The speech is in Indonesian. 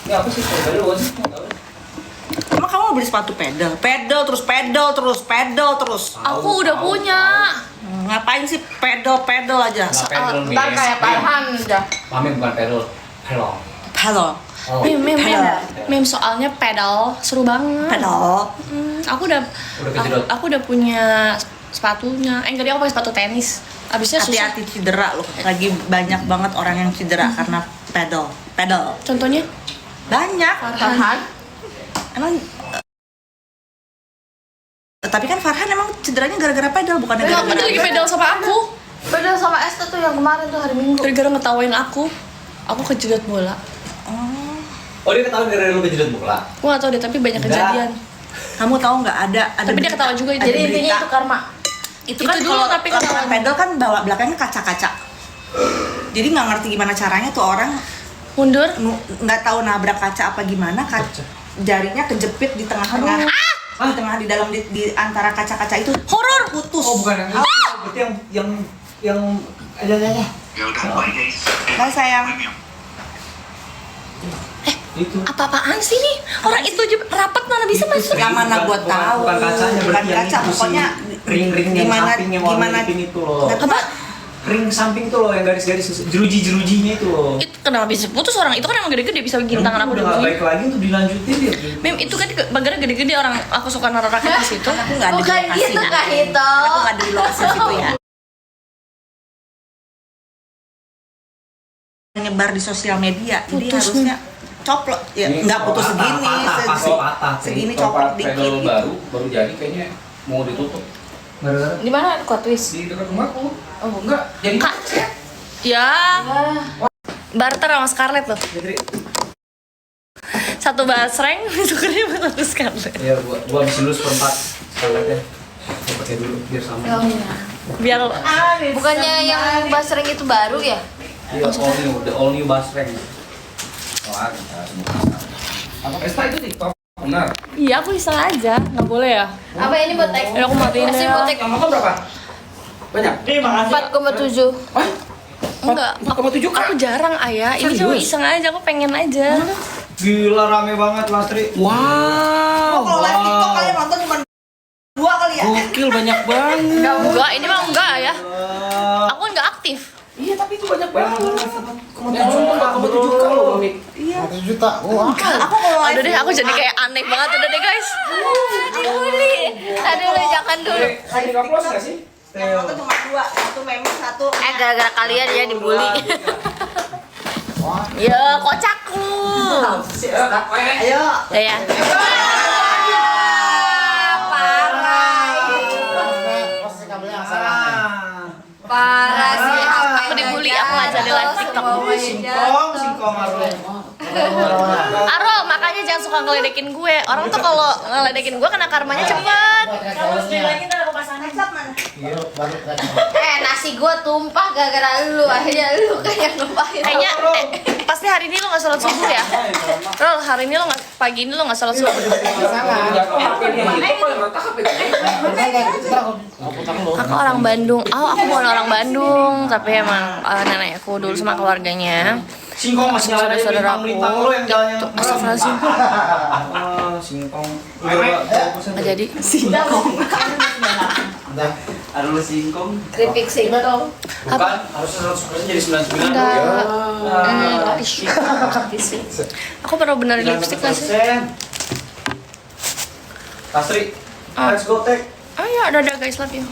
Ini apa sih? Pedal bukan sih? Emang kamu mau beli sepatu pedal? Pedal terus. Aku udah punya. Ngapain sih pedal aja? Nggak pedal, Ntar kayak Farhan aja. Mami bukan pedal, pelong. Pedal. Oh, Mem, soalnya pedal seru banget. Pedal. Aku udah kejedot. aku udah punya sepatunya. Enggak, dia aku pakai sepatu tenis. Abisnya susah. Hati-hati cedera loh. Lagi banyak banget orang yang cedera karena pedal. Contohnya Banyak. Farhan. Emang tapi kan Farhan emang cederanya gara-gara pedal bukan dia gara-gara lagi pedal sama aku. Beda sama Esther tuh yang kemarin tuh hari Minggu. Gara-gara ngetawain aku kejedot bola. Oh, dia ketahuan gara-gara lu kejedot bola. Aku nggak tahu deh, tapi banyak Enggak. kejadian. Kamu tahu nggak ada Tapi dia ketawa juga. ada Jadi berita. intinya itu karma. Itu Itu kan dulu, kalau tapi lapangan ketahuan. pedal kan bawa belakangnya kaca-kaca. Jadi nggak ngerti gimana caranya tuh orang Mundur. nggak tahu nabrak kaca apa gimana, jarinya kejepit di tengah-tengah. Di dalam di antara kaca-kaca itu horor putus. Oh, bukan yang itu. Berarti yang ada. Ya udah, bye guys. Hai sayang. Itu. Apa-apaan sih nih? Orang itu aja rapat mana bisa masuk? Yang mana gua tahu. Bukan kacanya, Bukan berarti yang kaca, itu sih. pokoknya Ring-ring yang gimana samping yang warna gimana pink itu loh. Apa? Ring samping tuh loh yang garis-garis jeruji-jerujinya itu loh. Itu kenapa bisa putus orang? Itu kan emang gede-gede bisa bikin tangan aku udah nggak begini. baik lagi untuk dilanjutin dia. Mem, itu kan bagiannya gede-gede orang aku suka naruh raket di situ. Aku nggak ada di Bukan lokasi. gitu Kak Hito. Aku nggak ada di lokasi situ ya. Menyebar di sosial media, jadi Putus, harusnya coplok ya, Ini nggak putus patah, segini, pasti patah. segini Kalau coplok pedal dikit. Gitu. baru jadi kayaknya mau ditutup. Gara-gara Di mana Kok Twist? di dekat rumahku. Oh, enggak. Jadi Kak. Ya, barter sama Scarlett tuh. Jadi Satu basreng, tukernya buat satu Scarlett. ya gua habisin dulu seperempat sekalian. Gua pakai dulu biar sama. Biar Bukannya yang basreng itu baru ya? Iya, all new basreng. Wah, kita semua. Apa pesta itu nih? Benar. iya aku iseng aja, nggak boleh ya? Apa ini buat tek? Ya aku matiin Masih ya. buat tek Yang makan berapa? Banyak. 4,7. Enggak, aku jarang ayah. Ini cuma iseng aja, aku pengen aja. Gila rame banget Lastri. Oh, kalau live TikTok kalian nonton cuma 2 kali ya? Gokil banyak banget. Enggak, ini mah enggak ya. Aku nggak aktif. Iya tapi itu banyak banget. 4,7 kalau Mami. Iya. 100 juta. Wah. Aku kalau live Udah deh, aku jadi kayak aneh banget. Udah deh guys. Dibully. Tadi lu jangan dulu. Saya di upload nggak sih? yang nonton cuma 2, satu meme, satu. Gara-gara kalian ya dibully. Ya, kocak lu. Ayo. Udah ya. Pasti kabelnya yang salah. Parah sih. Aku dibully, aku nggak jadi live TikTok. Singkong Aro, makanya jangan suka ngeledekin gue. Orang tuh kalau ngeledekin gue kena karmanya cepet. Ntar aku pasang headset mana? Nasi gua tumpah gara-gara lu. Akhirnya lu kayak ngepahin. Kayaknya pasti hari ini lo nggak sholat subuh ya? Rol, hari ini lo nggak, pagi ini lo nggak sholat subuh. Aku orang Bandung. Oh, aku bukan orang Bandung, tapi emang nenek aku dulu sama keluarganya. Singkong masih ada Saudara aku. lintang lo yang jalan yang Astagfirullahaladzim. singkong. Nggak jadi. Ada lu singkong. Keripik singkong. Bukan, harusnya 100% jadi 99. Enggak. Aku perlu benerin lipstick nggak sih? Lastri, let's go take. Oh iya, dadah guys, love you.